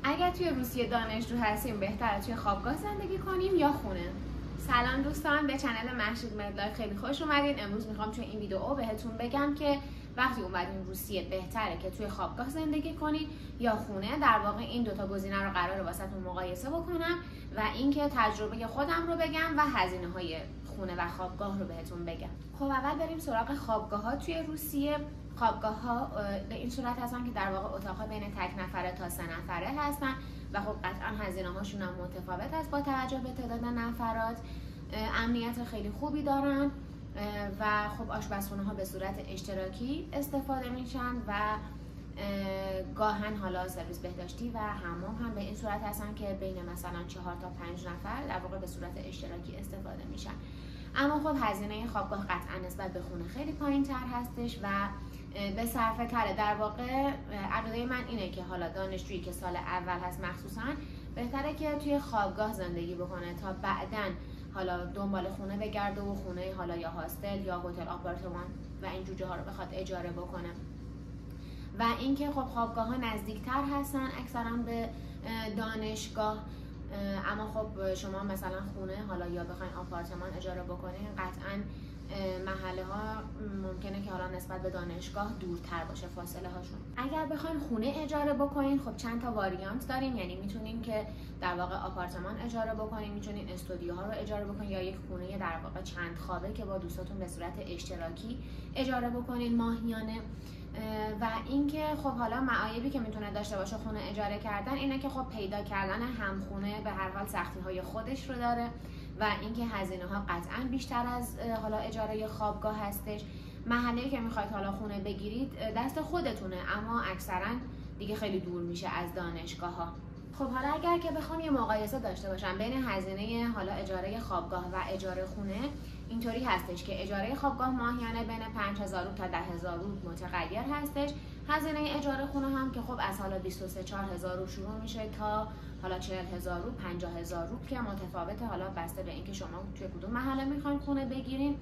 اگر توی روسیه دانشجو هستیم بهتره توی خوابگاه زندگی کنیم یا خونه؟ سلام دوستان، به چنل مهشید مدلاک خیلی خوش اومدین. امروز میخوام توی این ویدیو بهتون بگم که وقتی اومدین روسیه بهتره که توی خوابگاه زندگی کنید یا خونه. در واقع این دوتا گزینه رو قراره واسهتون مقایسه بکنم و اینکه تجربه خودم رو بگم و هزینه‌های خونه و خوابگاه رو بهتون بگم. خب اول بریم سراغ خوابگاه‌ها توی روسیه. خوابگاه‌ها به این صورت هستن که در واقع اتاق‌ها بین تک نفره تا 3 نفره هستن و خب قطعا هزینه‌هاشون هم متفاوت است با توجه به تعداد نفرات. امنیت خیلی خوبی دارن و خب آشپزخونه‌ها به صورت اشتراکی استفاده میشن و گاهن حالا سرویس بهداشتی و حمام هم به این صورت هستن که بین مثلا 4 تا 5 نفر در واقع به صورت اشتراکی استفاده میشن. اما خب هزینه خوابگاه قطعا نسبت به خونه خیلی پایین‌تر هستش و به صرفه تره. در واقع عقیده من اینه که حالا دانشجویی که سال اول هست مخصوصا بهتره که توی خوابگاه زندگی بکنه تا بعدن حالا دنبال خونه بگرده و خونه حالا یا هاستل یا هتل آپارتمان و این جوجه ها رو بخواد اجاره بکنه. و اینکه خب خوابگاه ها نزدیکتر هستن اکثرا به دانشگاه، اما خب شما مثلا خونه حالا یا بخواین آپارتمان اجاره بکنین قطعا محله ها ممکنه که حالا نسبت به دانشگاه دورتر باشه فاصله هاشون. اگر بخواین خونه اجاره بکنین خب چند تا واریانت داریم، یعنی میتونین که در واقع آپارتمان اجاره بکنین، میتونین استودیوها رو اجاره بکنین یا یک خونه در واقع چند خوابه که با دوستاتون به صورت اشتراکی اجاره بکنین ماهیانه. و اینکه خب حالا معایبی که میتونه داشته باشه خونه اجاره کردن اینه که خب پیدا کردن همخونه به هر حال سختی های خودش رو داره و اینکه هزینه ها قطعا بیشتر از حالا اجاره خوابگاه هستش. محله‌ای که میخواید حالا خونه بگیرید دست خودتونه، اما اکثرا دیگه خیلی دور میشه از دانشگاه ها. خب حالا اگر که بخوام یه مقایسه داشته باشم بین هزینه حالا اجاره خوابگاه و اجاره خونه، اینطوری هستش که اجاره خوابگاه ماهیانه بین 5000 تا 10000 روبل متغیر هستش. هزینه اجاره خونه هم که خب از حالا 23000 روبل شروع میشه تا حالا 40000 روبل 50000 روبل که متفاوته حالا بسته به اینکه شما توی کدوم محله میخواین خونه بگیرین.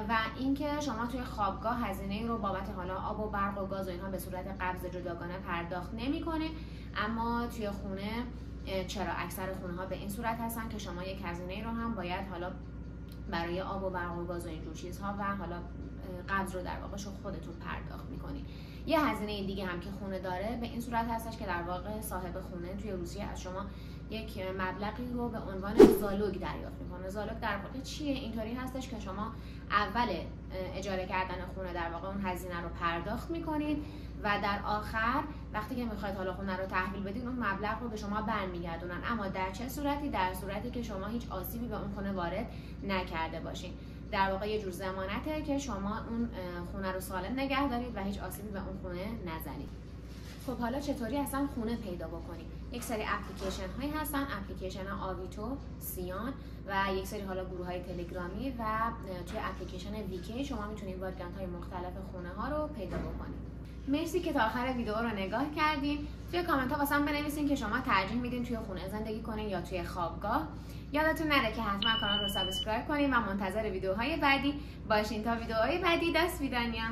و اینکه شما توی خوابگاه هزینه رو بابت حالا آب و برق و گاز و اینها به صورت قبض جداگانه پرداخت نمی‌کنید، اما توی خونه چرا اکثر خونه ها به این صورت هستن که شما یک هزینه رو هم باید حالا برای آب و برق و گاز و اینجور چیزها و حالا قبض رو در واقع خودتون پرداخت می‌کنید. یه هزینه دیگه هم که خونه داره به این صورت هستش که در واقع صاحب خونه توی روسیه از شما یک مبلغی رو به عنوان زالوگ دریافت میکنه. زالوگ در واقع چیه؟ اینطوری هستش که شما اول اجاره کردن خونه در واقع اون هزینه رو پرداخت میکنید و در آخر وقتی که میخواید حالا خونه رو تحویل بدین اون مبلغ رو به شما برمیگردونن. اما در چه صورتی؟ در صورتی که شما هیچ آسیبی به اون خونه وارد نکرده باشین. در واقع یه جور ضمانته که شما اون خونه رو سالم نگه دارید و هیچ آسیبی به اون خونه نزنید. خب حالا چطوری اصلا خونه پیدا بکنید؟ یک سری اپلیکیشن هایی هستن، اپلیکیشن آویتو، سیان و یک سری حالا گروه های تلگرامی و توی اپلیکیشن ویکی شما میتونید واریانت های مختلف خونه ها رو پیدا بکنید. مرسی که تا آخر ویدیو رو نگاه کردین. توی کامنت ها واسم بنویسین که شما ترجیح میدین توی خونه زندگی کنین یا توی خوابگاه. یادتون نره که حتما کانال رو سابسکرایب کنین و منتظر ویدیوهای بعدی باشین تا ویدیوهای بعدی. دست ویدانیا.